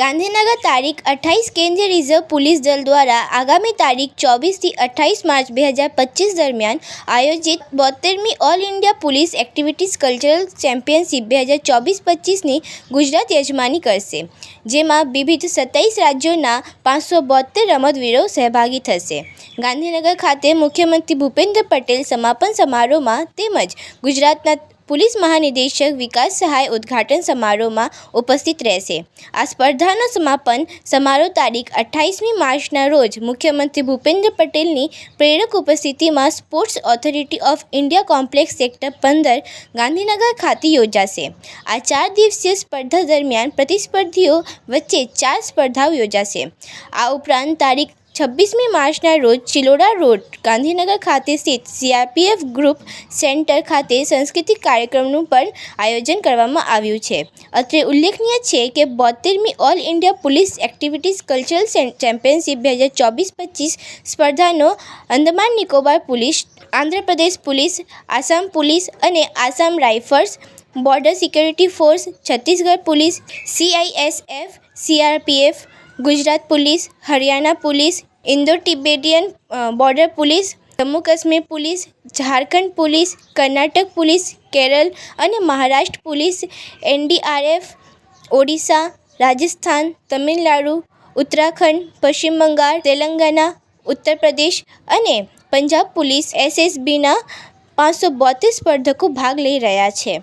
ગાંધીનગર તારીખ 28 કેન્દ્રીય reserve police દળ દ્વારા આગામી તારીખ 24 થી 28 માર્ચ 2025 દરમિયાન આયોજિત 72મી All India police activities cultural championship 2024-25ની ગુજરાત યજમાની કરશે, જેમાં વિવિધ 27 રાજ્યોના 572 રમતવીરો સહભાગી થશે। ગાંધીનગર ખાતે મુખ્યમંત્રી ભૂપેન્દ્ર પટેલ સમાપન સમારોહમાં તેમજ ગુજરાતના પોલીસ મહાનિદેશક વિકાસ સહાય ઉદ્ઘાટન સમારોહમાં ઉપસ્થિત રહેશે। આ સ્પર્ધાનો સમાપન સમારોહ તારીખ 28મી માર્ચના રોજ મુખ્યમંત્રી ભૂપેન્દ્ર પટેલની પ્રેરક ઉપસ્થિતિમાં sports authority of India complex sector 15 Gandhinagar ખાતે યોજાશે। આ 4 દિવસીય સ્પર્ધા દરમિયાન પ્રતિસ્પર્ધીઓ વચ્ચે 4 સ્પર્ધાઓ યોજાશે। આ ઉપરાંત તારીખ 26મી માર્ચના રોજ ચિલોડા રોડ ગાંધીનગર ખાતે સ્થિત CRPF ગ્રુપ સેન્ટર ખાતે સાંસ્કૃતિક કાર્યક્રમનું પણ આયોજન કરવામાં આવ્યું છે। અત્રે ઉલ્લેખનીય છે કે 72મી All India police activities cultural championship 2024-25 સ્પર્ધાનો Andaman Nicobar police, Andhra Pradesh police, Assam police અને Assam rifles, border security force, Chhattisgarh police, CISF, CRPF, Gujarat police, Haryana police, Indo Tibetan border police, Jammu Kashmir police, Jharkhand police, Karnataka police, Kerala અને મહારાષ્ટ્ર પોલીસ, NDRF, ઓડિશા, રાજસ્થાન, તમિલનાડુ, ઉત્તરાખંડ, પશ્ચિમ બંગાળ, તેલંગાણા, ઉત્તર પ્રદેશ અને પંજાબ પોલીસ SSBના 572 સ્પર્ધકો ભાગ લઈ રહ્યા છે।